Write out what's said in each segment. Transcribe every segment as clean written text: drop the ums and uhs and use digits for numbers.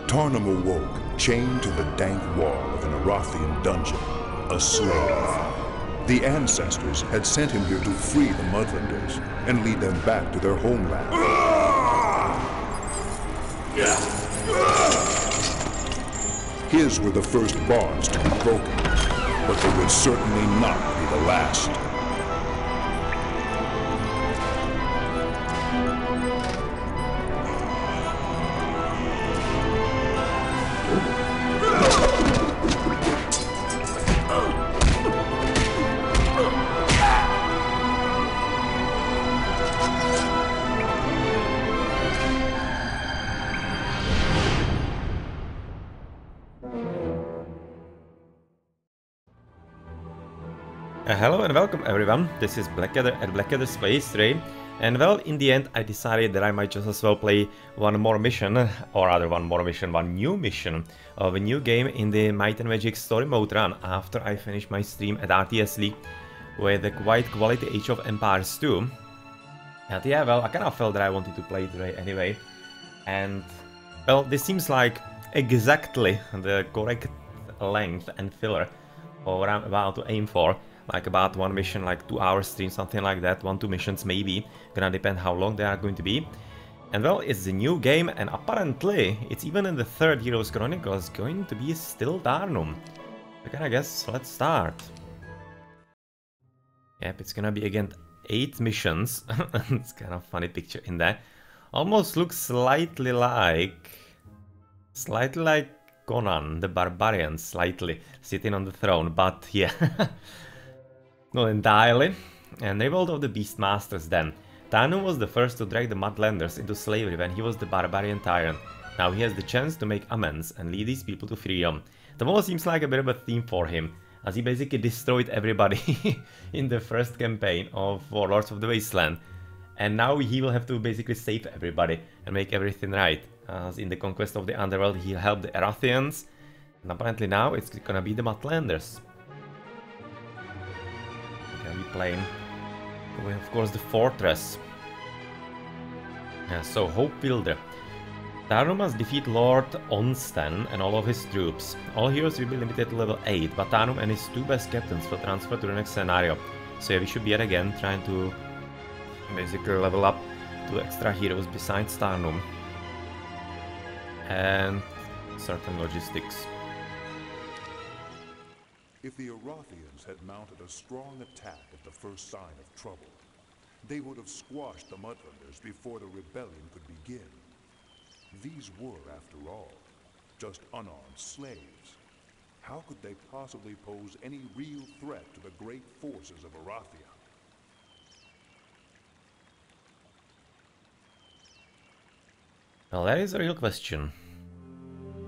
Tarnum awoke, chained to the dank wall of an Erathian dungeon, a slave. The ancestors had sent him here to free the Mudlanders and lead them back to their homeland. His were the first bonds to be broken, but they would certainly not be the last. Hello and welcome everyone, this is Blackadder at Blackadder's Space Ray, and well, in the end I decided that I might just as well play one more mission, or rather one new mission of a new game in the Might and Magic story mode run after I finished my stream at RTS League with a quite quality Age of Empires 2. And yeah, well, I kind of felt that I wanted to play today anyway, and well, this seems like exactly the correct length and filler for what I'm about to aim for. Like about one mission, like 2 hour stream, something like that, 1-2 missions maybe, gonna depend how long they are going to be. And well, it's a new game, and apparently it's even in the third Heroes Chronicles going to be still Tarnum. So I guess let's start. Yep, it's gonna be again 8 missions. It's kind of funny picture in there. Almost looks slightly like Conan the Barbarian, slightly sitting on the throne, but yeah. Not entirely. And Revolt of the Beastmasters then. Tarnum was the first to drag the Mudlanders into slavery when he was the barbarian tyrant. Now he has the chance to make amends and lead these people to freedom. The almost seems like a bit of a theme for him, as he basically destroyed everybody in the first campaign of Warlords of the Wasteland. And now he will have to basically save everybody and make everything right. As in the conquest of the underworld he'll help the Erathians, and apparently now it's gonna be the Mudlanders. Playing with, of course, the fortress. So, Hopewielder. Tarnum must defeat Lord Onsten and all of his troops. All heroes will be limited to level 8, but Tarnum and his 2 best captains will transfer to the next scenario. So yeah, we should be yet again trying to basically level up 2 extra heroes besides Tarnum. And certain logistics. If the Erathians had mounted a strong attack at the first sign of trouble, they would have squashed the Mudlanders before the rebellion could begin. These were, after all, just unarmed slaves. How could they possibly pose any real threat to the great forces of Erathia? Well, that is a real question.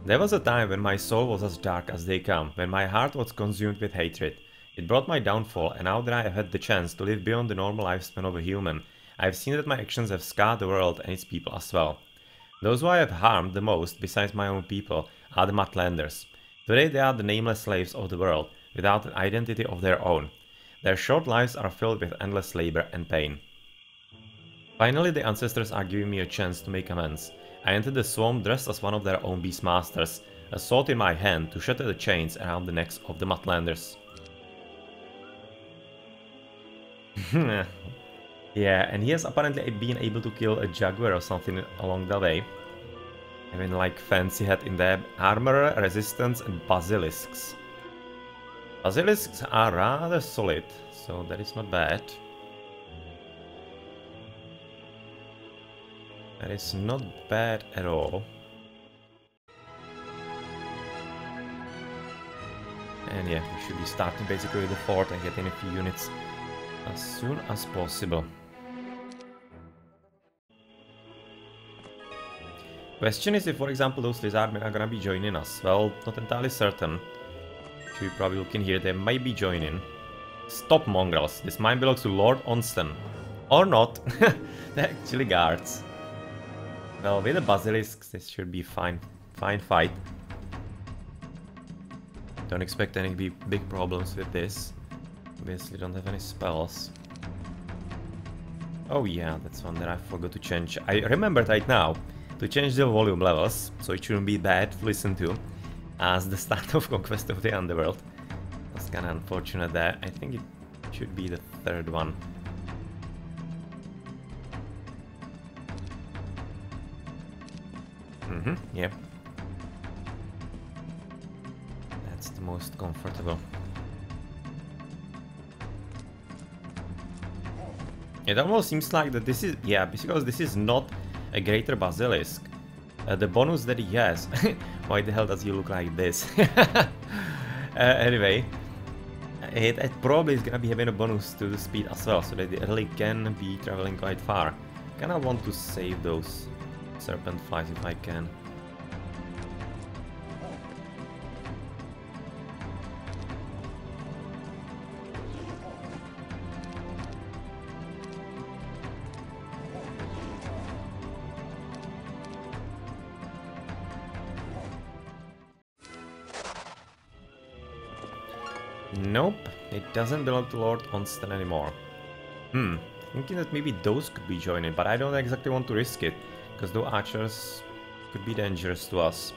There was a time when my soul was as dark as they come, when my heart was consumed with hatred. It brought my downfall, and now that I have had the chance to live beyond the normal lifespan of a human, I have seen that my actions have scarred the world and its people as well. Those who I have harmed the most, besides my own people, are the Mudlanders. Today they are the nameless slaves of the world, without an identity of their own. Their short lives are filled with endless labor and pain. Finally, the ancestors are giving me a chance to make amends. I entered the swamp dressed as one of their own Beastmasters, a sword in my hand to shatter the chains around the necks of the Mudlanders. Yeah, and he has apparently been able to kill a jaguar or something along the way. Having like fancy hat in there, armor, resistance and basilisks. Basilisks are rather solid, so that is not bad. That is not bad at all. And yeah, we should be starting basically with the fort and getting a few units as soon as possible. Question is if, for example, those lizardmen are gonna be joining us. Well, not entirely certain. Should we probably look in here, they might be joining. Stop, mongrels. This mine belongs to Lord Onsten. Or not. They're actually guards. Well, with the basilisks, this should be fine. Fine fight. Don't expect any big problems with this. Obviously don't have any spells. Oh yeah, that's one that I forgot to change. I remembered right now to change the volume levels, so it shouldn't be bad to listen to as the start of Conquest of the Underworld. That's kinda unfortunate there. I think it should be the third one. Yep. That's the most comfortable. It almost seems like that this is, yeah, because this is not a greater basilisk. The bonus that he has, why the hell does he look like this? Anyway, it probably is gonna be having a bonus to the speed as well, so that it really can be traveling quite far. Kinda want to save those serpent flies if I can. Nope, it doesn't belong to Lord Onston anymore. Thinking that maybe those could be joining, but I don't exactly want to risk it, because those archers could be dangerous to us.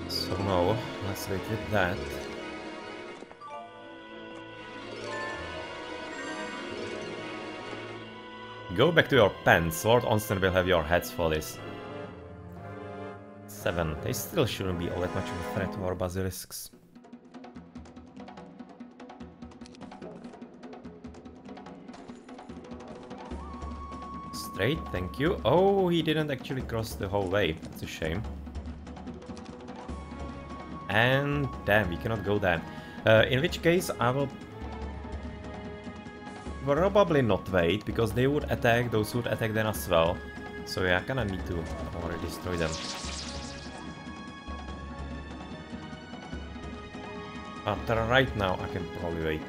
So no, let's wait with that. Go back to your pens, Lord Onston will have your heads for this. 7. They still shouldn't be all that much of a threat to our basilisks. Straight, thank you. Oh, he didn't actually cross the whole way. That's a shame. And damn, we cannot go there. In which case, I will probably not wait, because they would attack, those would attack them as well. So yeah, I kinda need to already destroy them. But right now I can probably wait.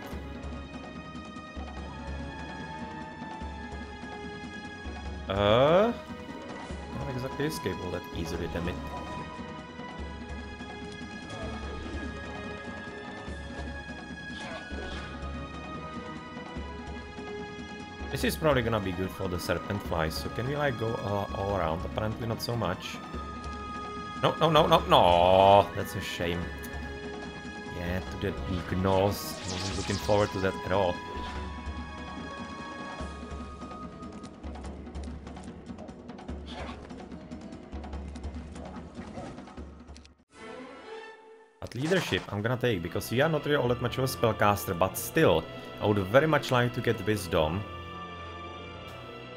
Not exactly escapable that easily, damn it. This is probably gonna be good for the serpent flies, so can we like go all around? Apparently not so much. No, no, no, no, no! That's a shame. Yeah, to the gnolls. I wasn't looking forward to that at all. But leadership I'm gonna take, because we are not really all that much of a spellcaster, but still, I would very much like to get wisdom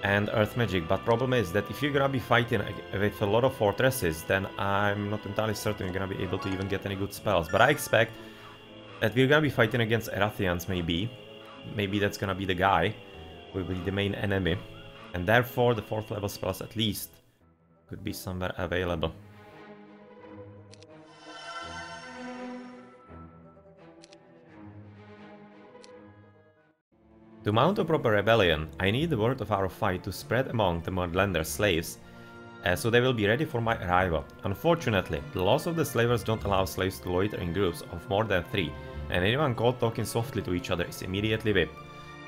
and earth magic. But problem is that if you're gonna be fighting with a lot of fortresses, then I'm not entirely certain you're gonna be able to even get any good spells. But I expect that we're gonna be fighting against Erathians, maybe. Maybe that's gonna be the guy who will be the main enemy. And therefore the 4th level spells at least could be somewhere available. To mount a proper rebellion, I need the word of our fight to spread among the Mordlander slaves, so they will be ready for my arrival. Unfortunately, the laws of the slavers don't allow slaves to loiter in groups of more than 3, and anyone caught talking softly to each other is immediately whipped.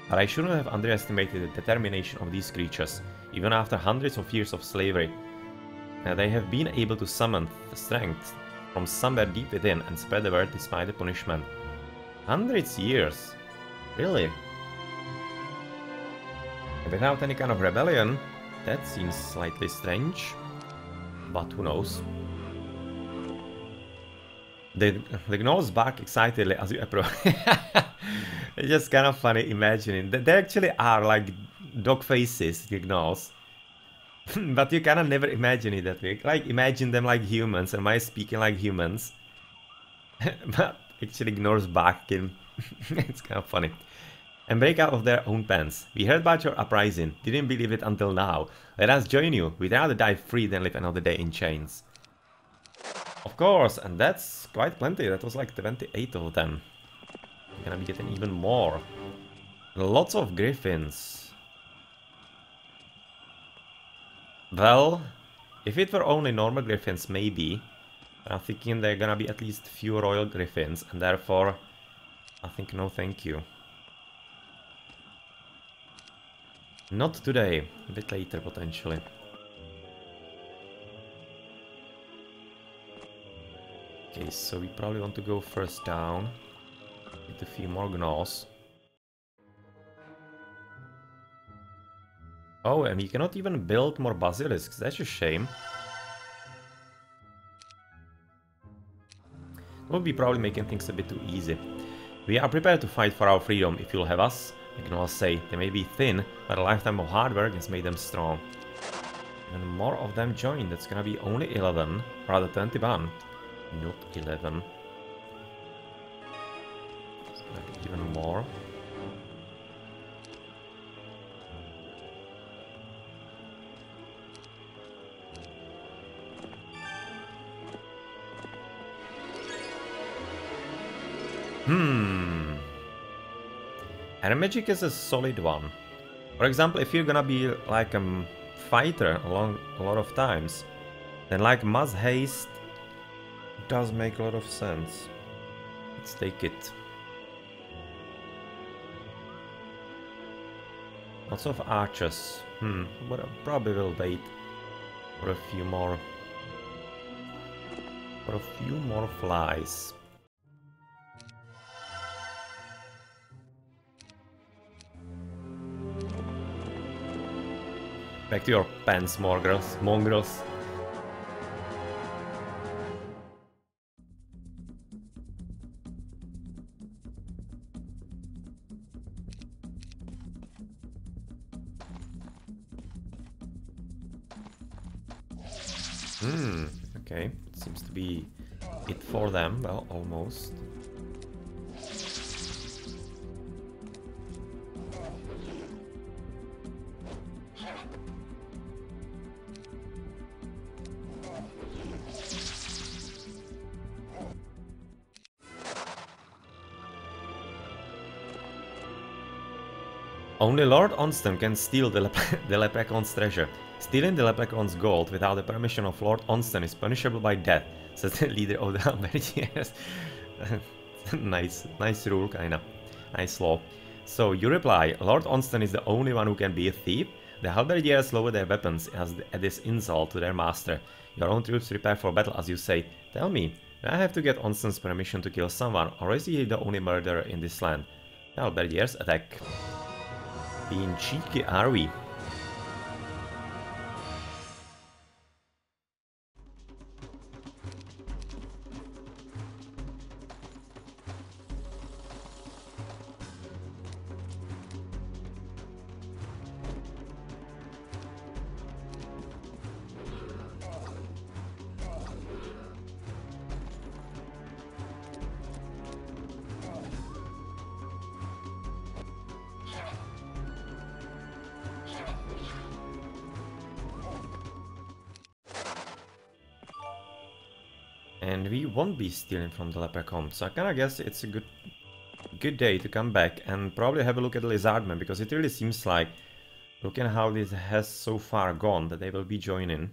But I shouldn't have underestimated the determination of these creatures, even after hundreds of years of slavery. They have been able to summon the strength from somewhere deep within and spread the word despite the punishment. Hundreds years? Really? Without any kind of rebellion? That seems slightly strange. But who knows? The gnolls bark excitedly as you approach. It's just kind of funny imagining. They actually are like dog faces, the gnolls. But you kind of never imagine it that way. Like, imagine them like humans, and am speaking like humans? But actually gnolls barking. It's kind of funny. And break out of their own pens. We heard about your uprising. Didn't believe it until now. Let us join you. We'd rather die free than live another day in chains. Of course, and that's quite plenty. That was like 28 of them. We're gonna be getting even more. And lots of griffins. Well, if it were only normal griffins, maybe. But I'm thinking there are gonna be at least few royal griffins, and therefore I think no thank you. Not today, a bit later potentially. Okay, so we probably want to go first down. Get a few more gnaws. Oh, and we cannot even build more basilisks, that's a shame. We'll be probably making things a bit too easy. We are prepared to fight for our freedom if you'll have us. I can all say, they may be thin, but a lifetime of hard work has made them strong. Even more of them join, that's gonna be only 11, rather 21. Not 11. It's gonna be even more. Air magic is a solid one. For example, if you're gonna be like a fighter a lot of times, then like mass haste does make a lot of sense. Let's take it. Lots of archers. But I probably will wait for a few more. For a few more flies. Back to your pants, mongrels. Okay, seems to be it for them. Well, almost. Only Lord Onston can steal the leprechaun's treasure. Stealing the leprechaun's gold without the permission of Lord Onston is punishable by death, says the leader of the Halberdiers. Nice rule, kinda. Nice law. So you reply, Lord Onston is the only one who can be a thief? The Halberdiers lower their weapons at this insult to their master. Your own troops prepare for battle, as you say. Tell me, do I have to get Onston's permission to kill someone, or is he the only murderer in this land? The Halberdiers attack. Being cheeky, are we? And we won't be stealing from the leprechaun, so I kinda guess it's a good day to come back and probably have a look at the Lizardmen, because it really seems like, looking how this has so far gone, that they will be joining.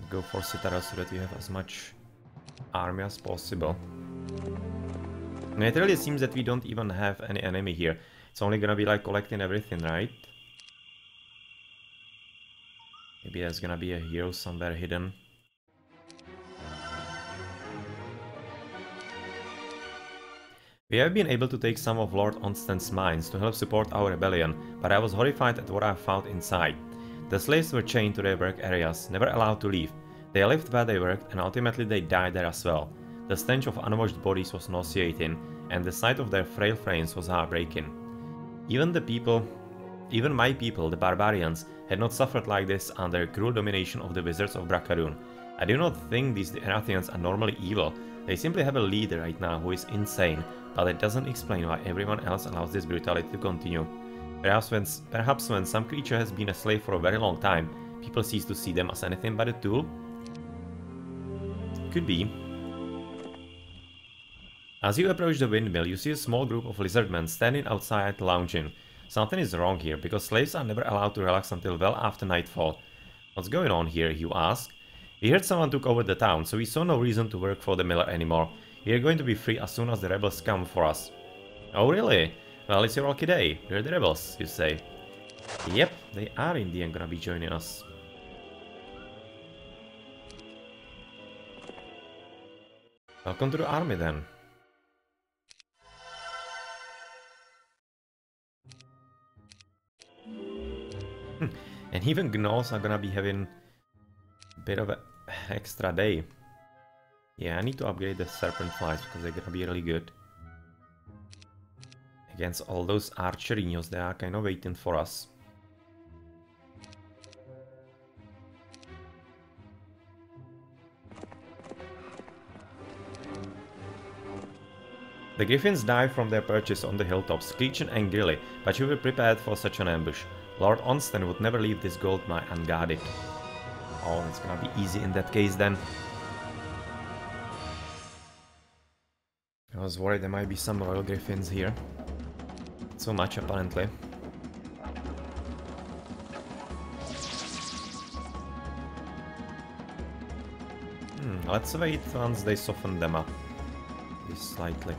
Go for Citadel so that we have as much army as possible. And it really seems that we don't even have any enemy here. It's only gonna be like collecting everything, right? Maybe there's gonna be a hero somewhere hidden. We have been able to take some of Lord Onston's mines to help support our rebellion, but I was horrified at what I found inside. The slaves were chained to their work areas, never allowed to leave. They lived where they worked, and ultimately they died there as well. The stench of unwashed bodies was nauseating, and the sight of their frail frames was heartbreaking. Even my people, the barbarians, had not suffered like this under cruel domination of the wizards of Braccadoon. I do not think these Erathians are normally evil. They simply have a leader right now who is insane, but it doesn't explain why everyone else allows this brutality to continue. Perhaps when some creature has been a slave for a very long time, people cease to see them as anything but a tool? Could be. As you approach the windmill, you see a small group of lizardmen standing outside lounging. Something is wrong here, because slaves are never allowed to relax until well after nightfall. What's going on here, you ask? We heard someone took over the town, so we saw no reason to work for the miller anymore. We are going to be free as soon as the rebels come for us. Oh really? Well, it's your lucky day. We're the rebels, you say. Yep, they are in the end gonna be joining us. Welcome to the army then. And even gnolls are gonna be having a bit of an extra day. Yeah, I need to upgrade the serpent flies because they're gonna be really good. Against all those archerinos, they are kind of waiting for us. The griffins dive from their perches on the hilltops, screeching angrily, but you were prepared for such an ambush. Lord Onston would never leave this gold mine unguarded. Oh, it's gonna be easy in that case then. I was worried there might be some royal griffins here. Not so much apparently. Let's wait once they soften them up. Just slightly.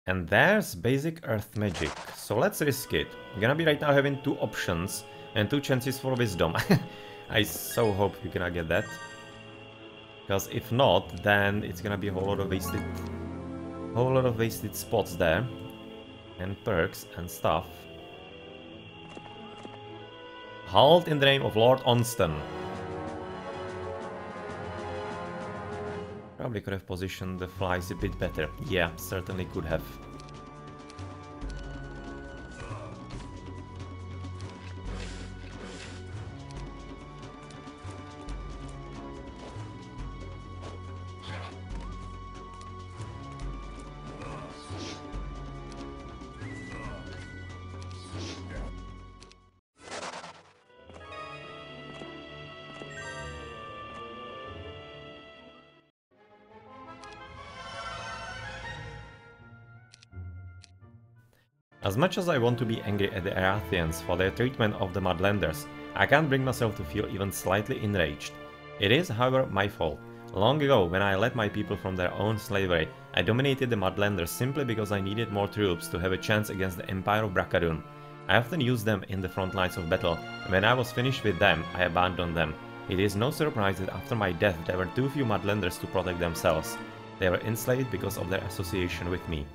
And there's basic earth magic, so let's risk it. We're gonna be right now having 2 options and 2 chances for wisdom. I so hope we're gonna get that. Because if not, then it's gonna be a whole lot of wasted spots there. And perks and stuff. Halt in the name of Lord Onston. Probably could have positioned the flies a bit better. Yeah, certainly could have. As much as I want to be angry at the Erathians for their treatment of the Mudlanders, I can't bring myself to feel even slightly enraged. It is, however, my fault. Long ago, when I led my people from their own slavery, I dominated the Mudlanders simply because I needed more troops to have a chance against the Empire of Bracadun. I often used them in the front lines of battle, and when I was finished with them, I abandoned them. It is no surprise that after my death there were too few Mudlanders to protect themselves. They were enslaved because of their association with me.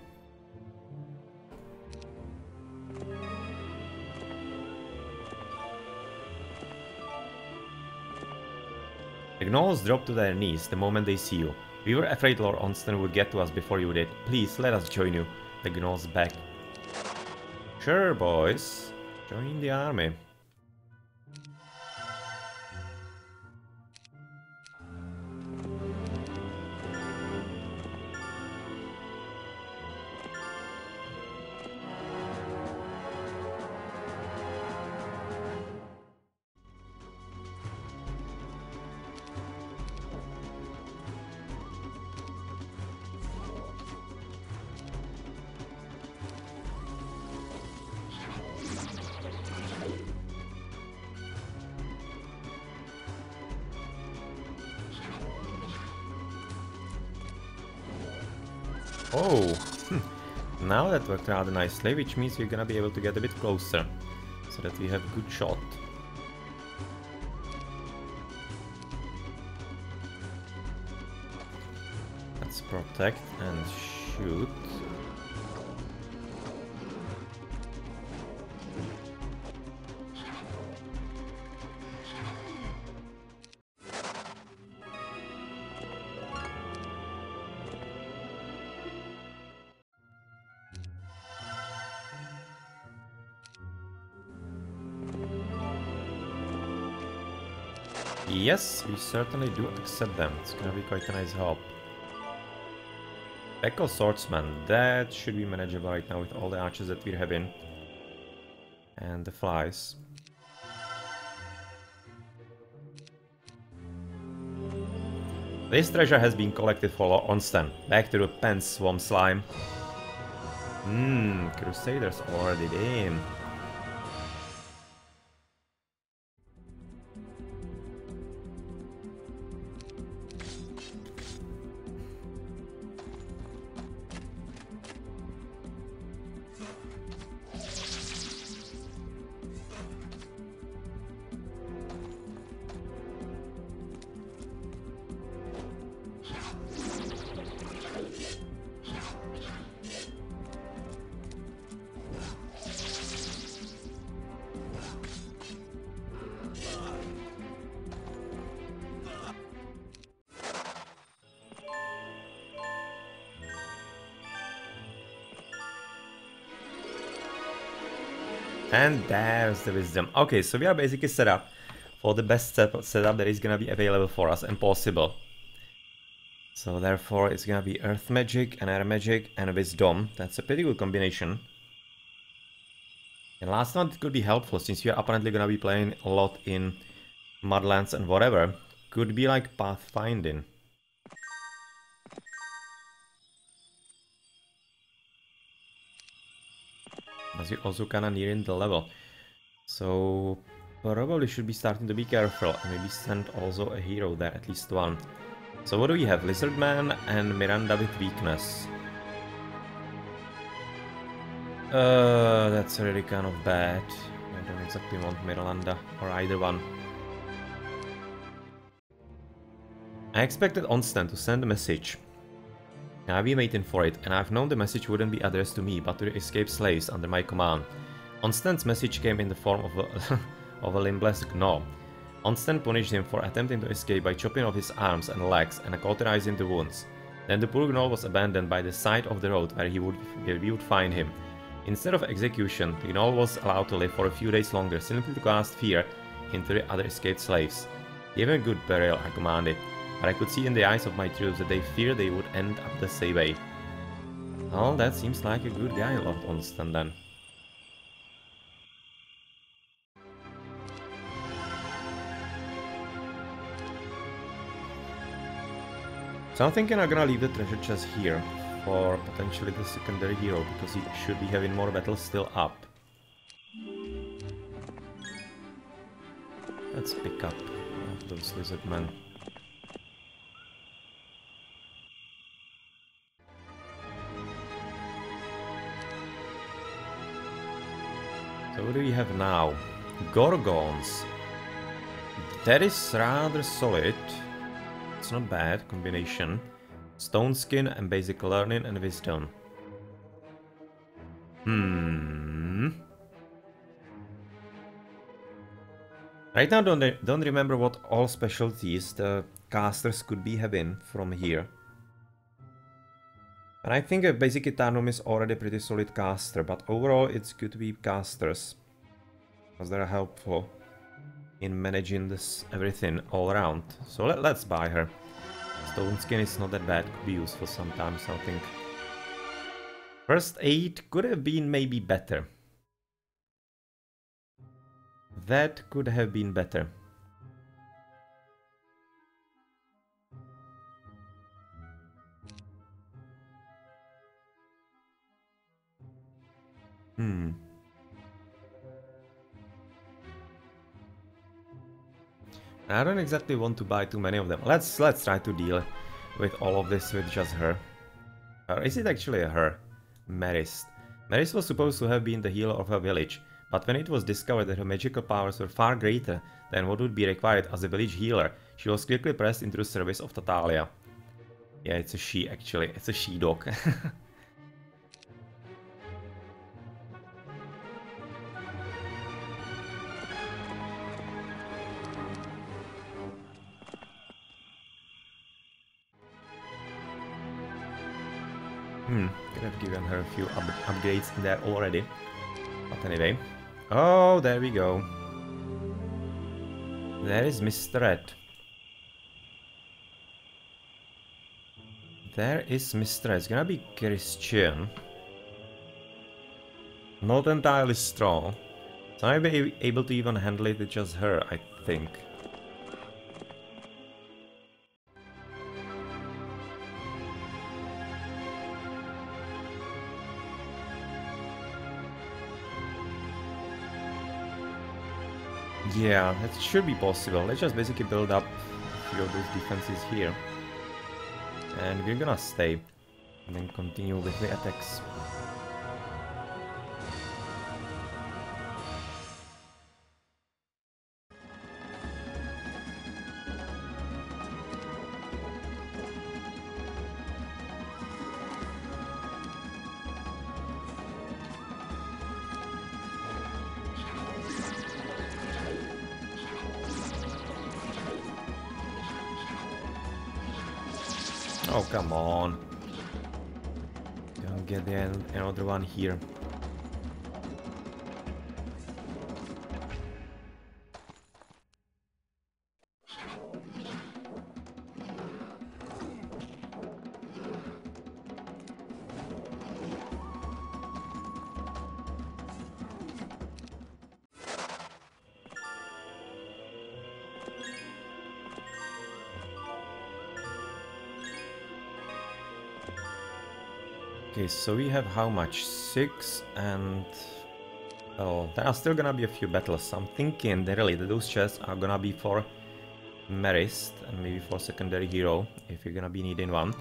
The gnolls drop to their knees the moment they see you. We were afraid Lord Onston would get to us before you did. Please, let us join you. The gnolls beg. Sure, boys. Join the army. Oh, now that worked rather nicely, which means we're gonna be able to get a bit closer, so that we have a good shot. Let's protect and shoot. Yes, we certainly do accept them. It's gonna be quite a nice help. Echo Swordsman, that should be manageable right now with all the archers that we're having. And the flies. This treasure has been collected for Lord Onstan. Back to the pen, Swamp Slime. Crusaders already in. And there's the wisdom. Okay, so we are basically set up for the best setup that is gonna be available for us and possible. So therefore it's gonna be earth magic and air magic and wisdom. That's a pretty good combination. And last one, it could be helpful since we are apparently gonna be playing a lot in Mudlands and whatever. Could be like pathfinding. As you're also kinda nearing the level. So probably should be starting to be careful and maybe send also a hero there, at least one. So what do we have? Lizardman and Miranda with weakness. That's really kind of bad. I don't exactly want Miranda or either one. I expected Onstan to send a message. I've been waiting for it, and I've known the message wouldn't be addressed to me, but to the escaped slaves under my command. Onstan's message came in the form of a, of a limbless gnaw. Onstan punished him for attempting to escape by chopping off his arms and legs and cauterizing the wounds. Then the poor gnaw was abandoned by the side of the road where we would find him. Instead of execution, the gnaw was allowed to live for a few days longer, simply to cast fear into the other escaped slaves. Give him a good burial, I commanded, but I could see in the eyes of my troops that they feared they would end up the same way. Well, that seems like a good guy, Lord Onstan, then. So I'm thinking I'm gonna leave the treasure chest here for potentially the secondary hero, because he should be having more battles still up. Let's pick up one of those lizard men. So what do we have now? Gorgons. That is rather solid. It's not bad combination. Stone skin and basic learning and wisdom. Right now don't remember what all specialties the casters could be having from here. And I think basically Tarnum is already a pretty solid caster, but overall it's good to be casters, because they're helpful in managing this everything all around. So let's buy her. Stone skin is not that bad, could be useful sometimes, I think. First aid could have been maybe better. That could have been better. I don't exactly want to buy too many of them. Let's try to deal with all of this with just her. Or is it actually a her? Marist. Marist was supposed to have been the healer of her village, but when it was discovered that her magical powers were far greater than what would be required as a village healer, she was quickly pressed into the service of Tatalia. Yeah, it's a she actually. It's a she-dog. Could have given her a few upgrades in there already. But anyway. Oh, there we go. There is Mr. Red. There is Mr. Red. It's gonna be Christian. Not entirely strong. So I'll be able to even handle it with just her, I think. Yeah, it should be possible. Let's just basically build up a few of those defenses here. And we're gonna stay. And then continue with the attacks. Oh, come on. Don't get another one here. Okay, so we have how much? 6 and... Oh, there are still gonna be a few battles. I'm thinking that really those chests are gonna be for Marist and maybe for secondary hero, if you're gonna be needing one.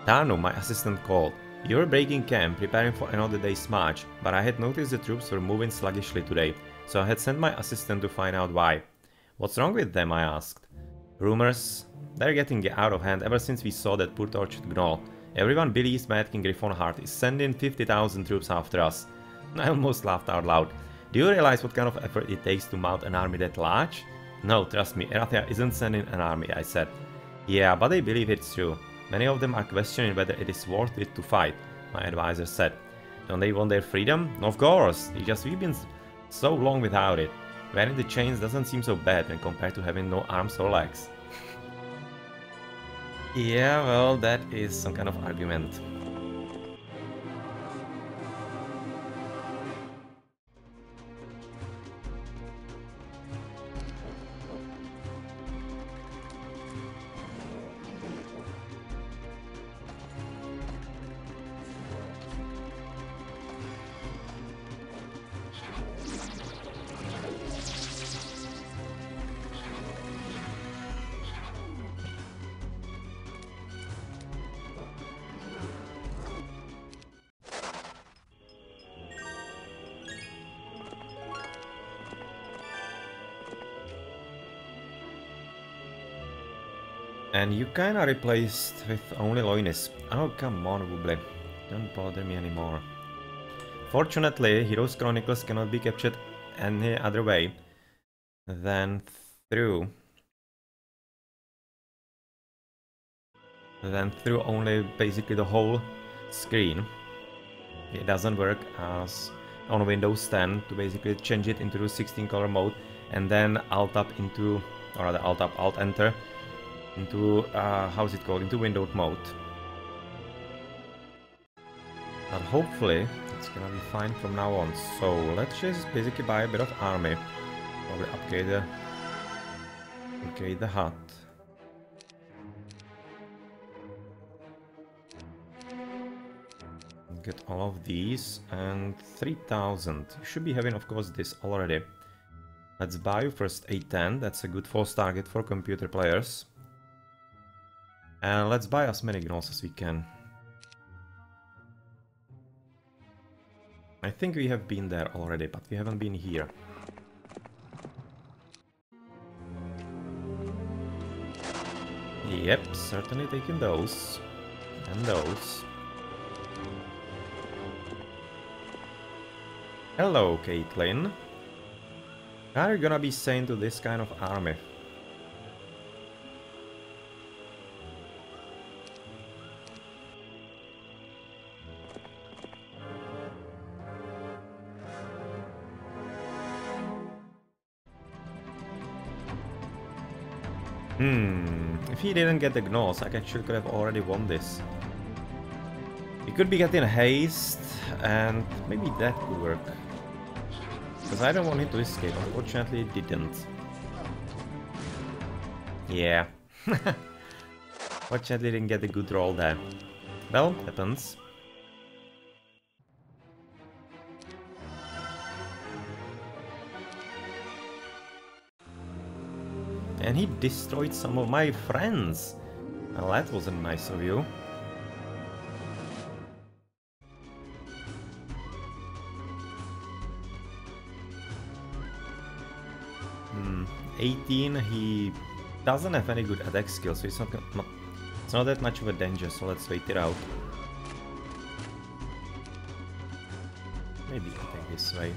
Tarnum, my assistant, called. You were breaking camp, preparing for another day's march, but I had noticed the troops were moving sluggishly today, so I had sent my assistant to find out why. What's wrong with them, I asked. Rumors? They're getting out of hand ever since we saw that poor tortured gnoll. Everyone believes Mad King Griffonheart is sending 50,000 troops after us. I almost laughed out loud. Do you realize what kind of effort it takes to mount an army that large? No, trust me, Erathia isn't sending an army, I said. Yeah, but they believe it's true. Many of them are questioning whether it is worth it to fight, my advisor said. Don't they want their freedom? Of course, we've been so long without it. Wearing the chains doesn't seem so bad when compared to having no arms or legs. Yeah, well, that is some kind of argument. And you kinda replaced with only Loinis. Oh, come on, Woobley. Don't bother me anymore. Fortunately, Heroes Chronicles cannot be captured any other way than through only basically the whole screen. It doesn't work as on Windows 10 to basically change it into 16 color mode and then alt up into, or rather alt enter into, how's it called, into windowed mode. But hopefully it's gonna be fine from now on. So let's just basically buy a bit of army. Probably upgrade the hut. Get all of these and 3,000. You should be having, of course, this already. Let's buy you first A10. That's a good false target for computer players. And let's buy as many gnolls as we can. I think we have been there already, but we haven't been here. Yep, certainly taking those. And those. Hello, Caitlin. How are you gonna be sent to this kind of army? If he didn't get the Gnoss, I actually could have already won this. He could be getting haste, and maybe that could work. Because I don't want him to escape. Unfortunately, it didn't. Yeah. Fortunately, didn't get a good roll there. Well, happens. And he destroyed some of my friends. Well, that wasn't nice of you. 18, he doesn't have any good attack skills, so it's not that much of a danger, so let's wait it out. Maybe attack this way.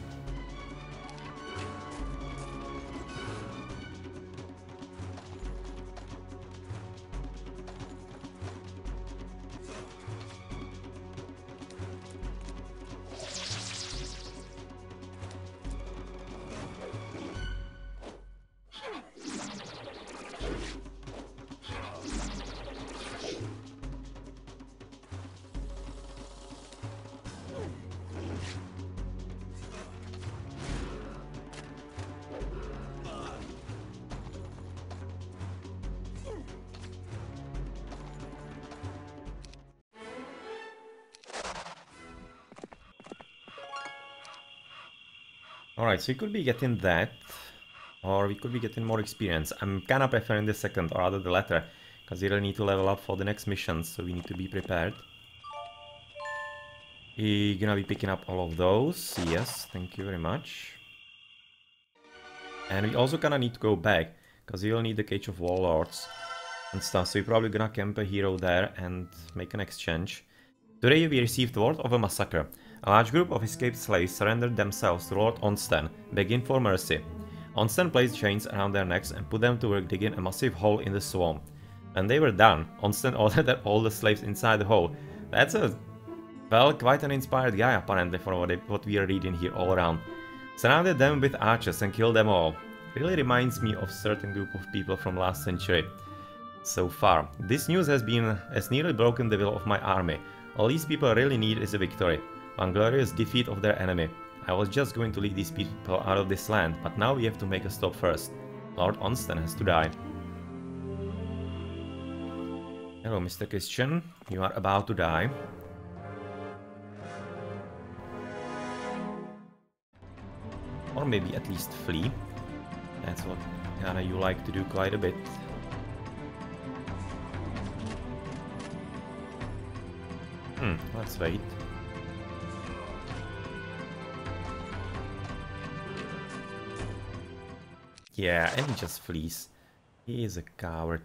Alright, so we could be getting that, or we could be getting more experience. I'm kinda preferring the second, or rather the latter, because we really need to level up for the next missions, so we need to be prepared. We're gonna be picking up all of those, yes, thank you very much. And we also kinda need to go back, because we will need the Cage of Warlords and stuff, so we're probably gonna camp a hero there and make an exchange. Today we received word of a massacre. A large group of escaped slaves surrendered themselves to Lord Onsten, begging for mercy. Onsten placed chains around their necks and put them to work digging a massive hole in the swamp. When they were done, Onsten ordered all the slaves inside the hole. That's well, quite an inspired guy apparently for what we are reading here all around. Surrounded them with archers and killed them all. Really reminds me of a certain group of people from last century. So far, this news has nearly broken the will of my army. All these people really need is a victory. One glorious defeat of their enemy. I was just going to lead these people out of this land, but now we have to make a stop first. Lord Onsten has to die. Hello, Mr. Christian. You are about to die. Or maybe at least flee. That's what kinda you like to do quite a bit. Let's wait. Yeah, and he just flees. He is a coward.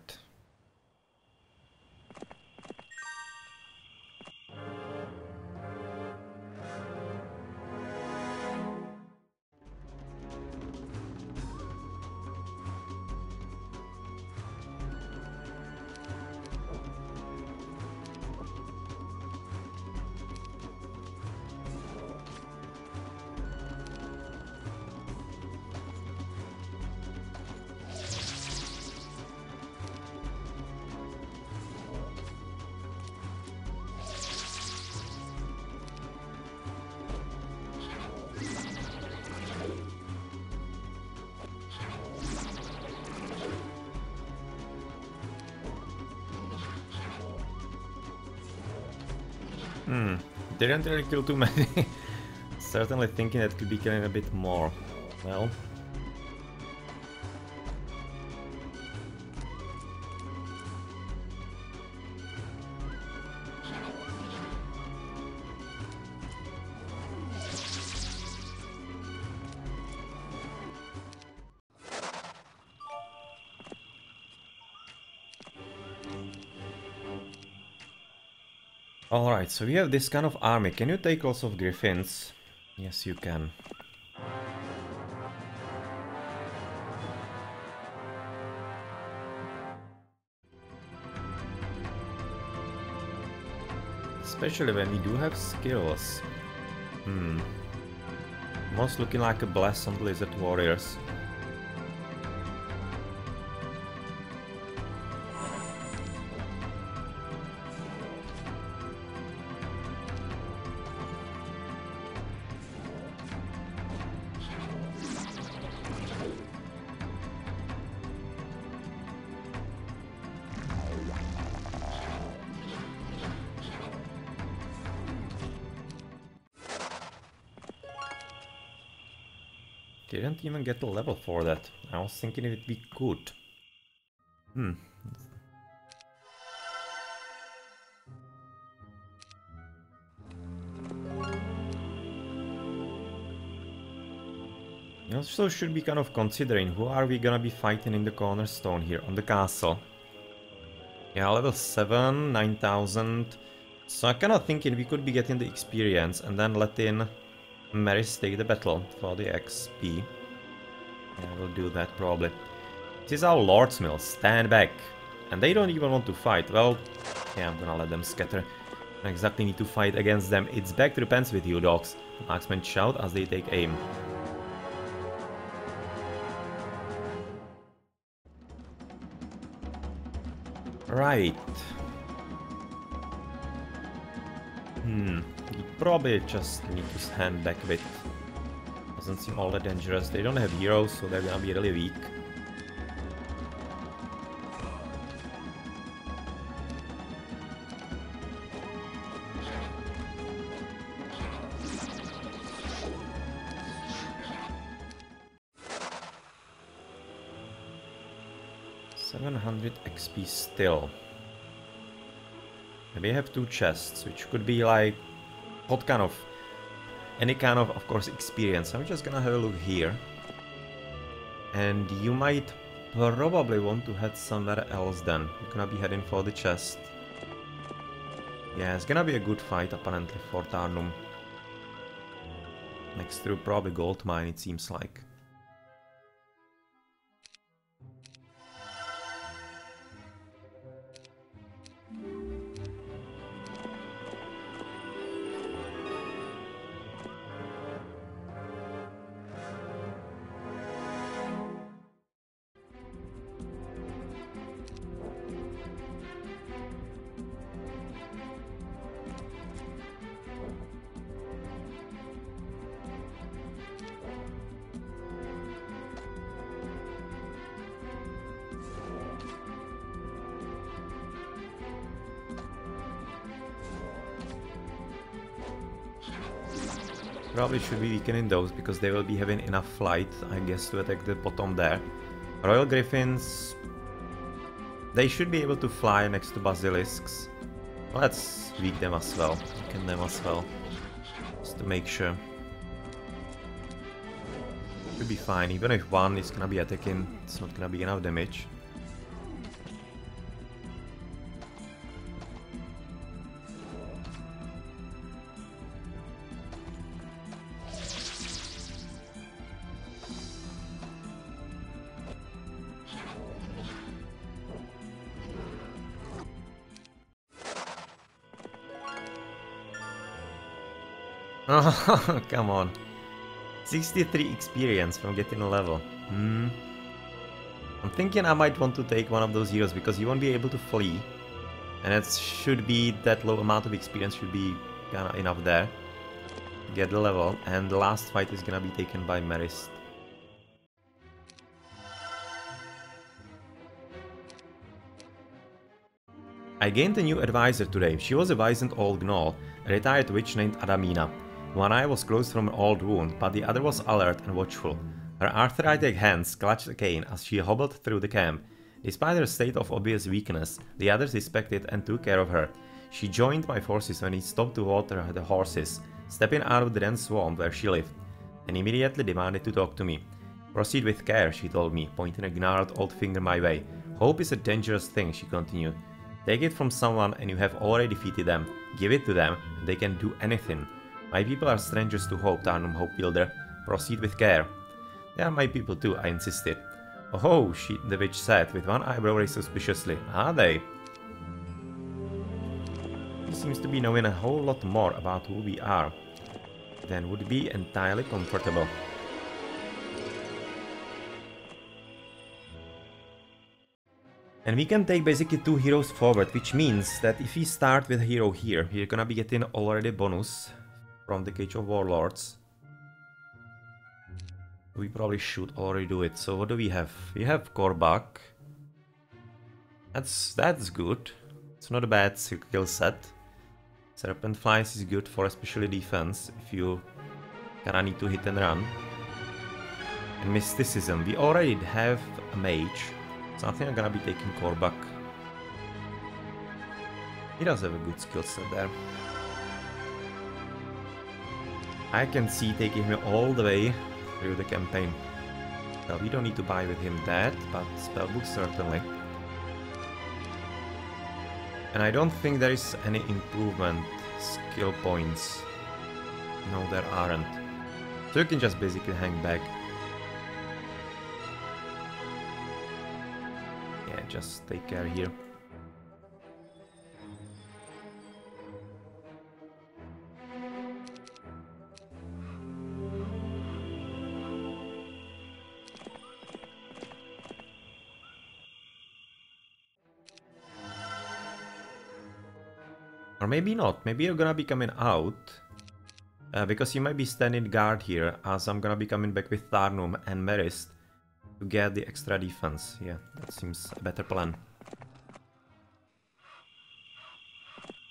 Didn't really kill too many. Certainly thinking that could be killing a bit more. Well. Alright, so we have this kind of army. Can you take lots of griffins? Yes, you can. Especially when we do have skills. Most looking like a blast on lizard warriors. Didn't even get a level for that. I was thinking it would be good. You also should be kind of considering who are we gonna be fighting in the cornerstone here on the castle. Yeah, level 7, 9000. So I'm kind of thinking we could be getting the experience and then letting Maris take the battle for the XP. Yeah, we'll do that probably. This is our Lord's Mill, stand back. And they don't even want to fight. Well, yeah, I'm gonna let them scatter. I don't exactly need to fight against them. It's back to the pens with you, dogs. Marksmen shout as they take aim. Right. You probably just need to stand back a bit. Doesn't seem all that dangerous. They don't have heroes, so they're gonna be really weak. XP still. Maybe I have 2 chests, which could be like what kind of any kind of course experience. I'm just gonna have a look here. And you might probably want to head somewhere else then. You're gonna be heading for the chest. Yeah, it's gonna be a good fight apparently for Tarnum. Next through probably gold mine, it seems like. Probably should be weakening those because they will be having enough flight, I guess, to attack the bottom there. Royal Griffins, they should be able to fly next to basilisks. Let's weak them as well, weaken them as well, just to make sure. Should be fine, even if one is gonna be attacking, it's not gonna be enough damage. Oh, come on. 63 experience from getting a level. I'm thinking I might want to take one of those heroes because you won't be able to flee. And it should be that low amount of experience should be kinda enough there to get the level. And the last fight is gonna be taken by Marist. I gained a new advisor today. She was a wizened old gnoll, a retired witch named Adamina. One eye was closed from an old wound, but the other was alert and watchful. Her arthritic hands clutched a cane as she hobbled through the camp. Despite her state of obvious weakness, the others respected and took care of her. She joined my forces when we stopped to water the horses, stepping out of the dense swamp where she lived, and immediately demanded to talk to me. Proceed with care, she told me, pointing a gnarled old finger my way. Hope is a dangerous thing, she continued. Take it from someone and you have already defeated them. Give it to them, and they can do anything. My people are strangers to hope, Tarnum Hopewielder. Proceed with care. They are my people too, I insisted. Oh, the witch said, with one eyebrow raised suspiciously. Are they? He seems to be knowing a whole lot more about who we are than would be entirely comfortable. And we can take basically 2 heroes forward, which means that if we start with a hero here, we're gonna be getting already bonus from the Cage of Warlords. We probably should already do it. So what do we have? We have Korbak. That's good. It's not a bad skill set. Serpent Flies is good for especially defense if you kinda need to hit and run. And mysticism. We already have a mage, so I think I'm gonna be taking Kor'bak. He does have a good skill set there. I can see taking him all the way through the campaign. Well, we don't need to buy with him that, but spellbook certainly. And I don't think there is any improvement skill points. No, there aren't. So you can just basically hang back. Yeah, just take care here. Or maybe not, maybe you're gonna be coming out. Because you might be standing guard here, as I'm gonna be coming back with Tarnum and Merist to get the extra defense. Yeah, that seems a better plan.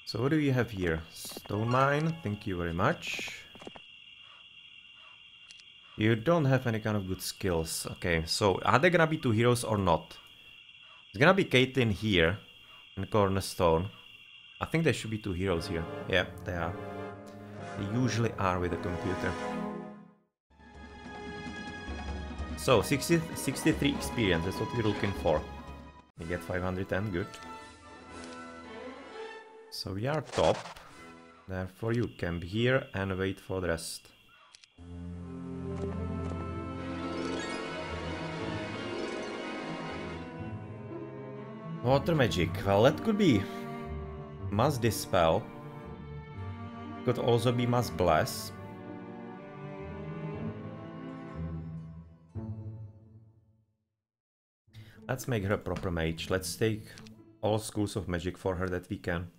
So what do you have here? Stone mine, thank you very much. You don't have any kind of good skills. Okay, so are there gonna be two heroes or not? It's gonna be Caitlyn here and Cornerstone. I think there should be two heroes here. Yeah, they are. They usually are with a computer. So, 63 experience, that's what we're looking for. We get 510, good. So we are top. Therefore you camp here and wait for the rest. Water magic, well that could be Mass Dispel. Could also be Mass Bless. Let's make her a proper mage. Let's take all schools of magic for her that we can.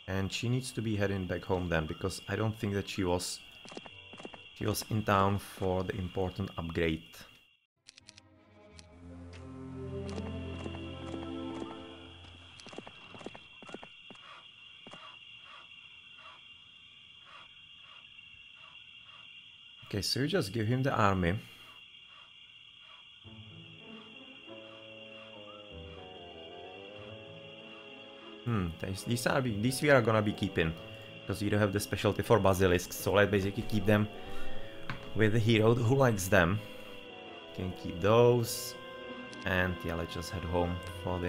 And she needs to be heading back home then, because I don't think that she was in town for the important upgrade. Okay, so you just give him the army. These we are gonna be keeping, because you don't have the specialty for basilisks, so let's basically keep them with the hero who likes them. Can keep those, and yeah, let's just head home for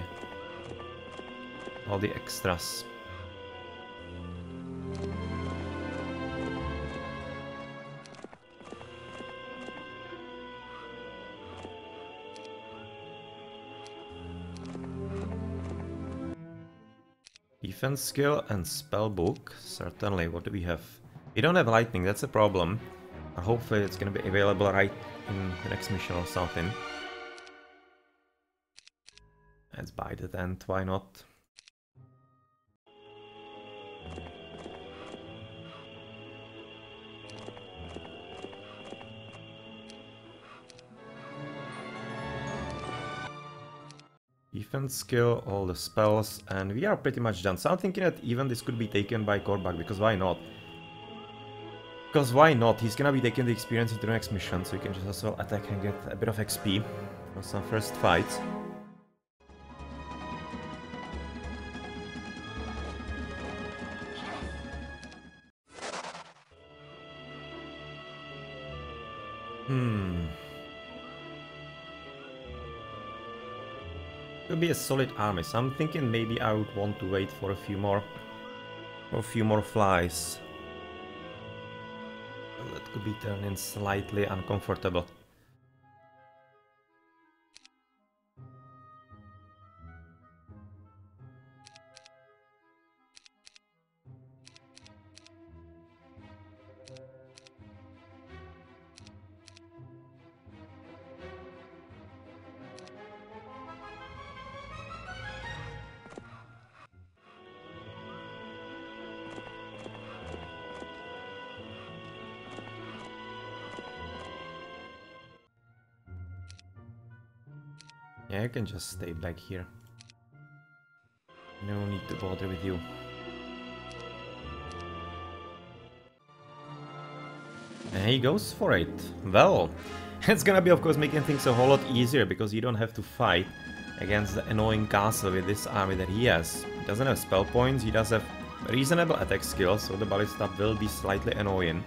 all the extras. Defense skill and spellbook, certainly. What do we have? We don't have lightning, that's a problem. But hopefully it's gonna be available right in the next mission or something. Let's buy the tent, why not? Defense skill, all the spells, and we are pretty much done. So I'm thinking that even this could be taken by Kor'bak, because why not? Because why not? He's gonna be taking the experience into the next mission, so you can just as well attack and get a bit of XP for some first fights. Could be a solid army, so I'm thinking maybe I would want to wait for a few more flies. Well, that could be turning slightly uncomfortable. Yeah, you can just stay back here. No need to bother with you. And he goes for it. Well, it's gonna be of course making things a whole lot easier because you don't have to fight against the annoying castle with this army that he has. He doesn't have spell points, he does have reasonable attack skills, so the ballista will be slightly annoying.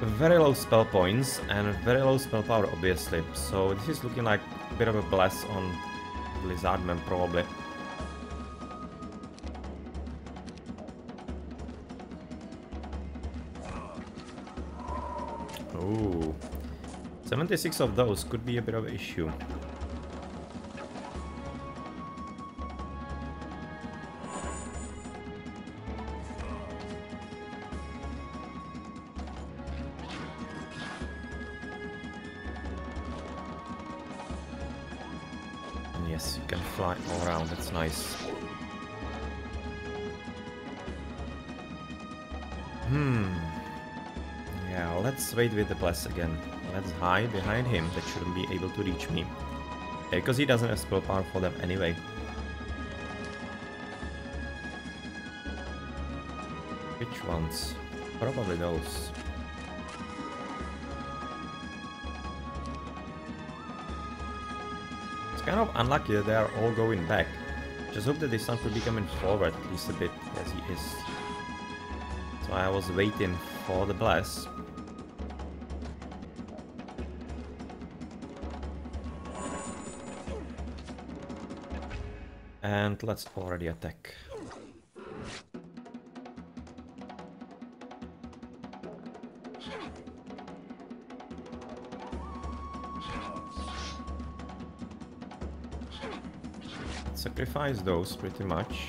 Very low spell points and very low spell power obviously, so this is looking like a bit of a bless on Lizardman probably. Ooh, 76 of those could be a bit of an issue. Yes, you can fly all around, that's nice. Yeah, let's wait with the bless again. Let's hide behind him, that shouldn't be able to reach me. Yeah, because he doesn't have spell power for them anyway. Which ones? Probably those. It's kind of unlucky that they are all going back. Just hope that this one could be coming forward at least a bit, as he is. So I was waiting for the bless. And let's already attack. Sacrifice those pretty much.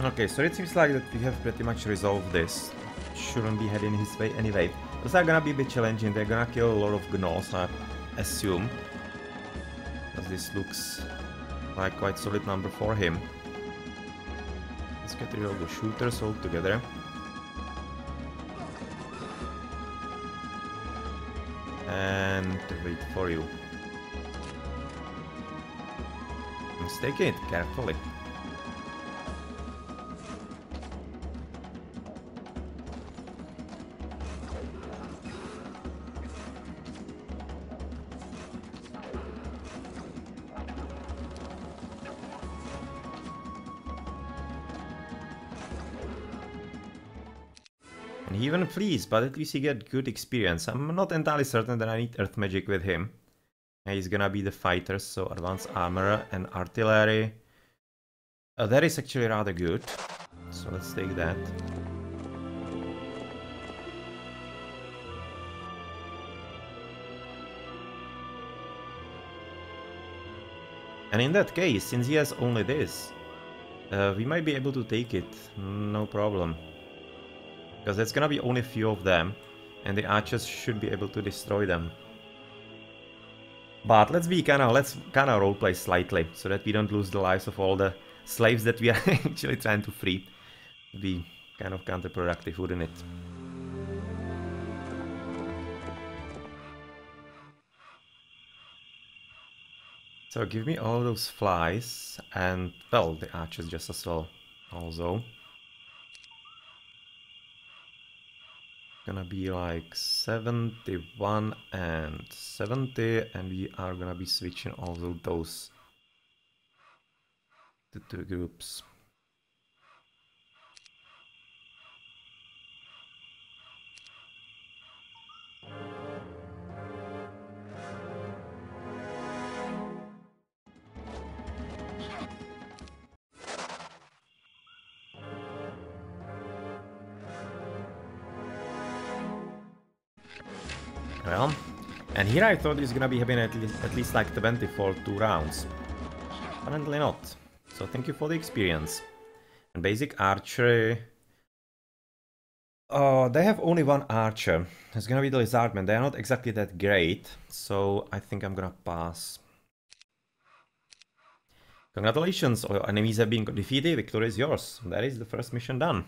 Okay, so it seems like that we have pretty much resolved this. Shouldn't be heading his way anyway. Those are gonna be a bit challenging, they're gonna kill a lot of gnolls, I assume. Because this looks like quite solid number for him. Let's get rid of the shooters altogether. And wait for you. Let's take it carefully. And he even flees, but at least he get good experience. I'm not entirely certain that I need earth magic with him. He's gonna be the fighter, so advanced armor and artillery. That is actually rather good. So let's take that. And in that case, since he has only this, we might be able to take it, no problem. Because there's gonna be only a few of them, and the archers should be able to destroy them. But let's kinda roleplay slightly, so that we don't lose the lives of all the slaves that we are actually trying to free. It'd be kind of counterproductive, wouldn't it? So give me all those flies, and well, the archers just as well, also. Gonna be like 71 and 70, and we are gonna be switching also those to two groups. Well, and here I thought it's gonna be having at least like 20 for 2 rounds. Apparently not. So thank you for the experience. And basic archery. Oh, they have only one archer. It's gonna be the Lizardmen. They are not exactly that great, so I think I'm gonna pass. Congratulations, all your enemies have been defeated, victory is yours. That is the first mission done.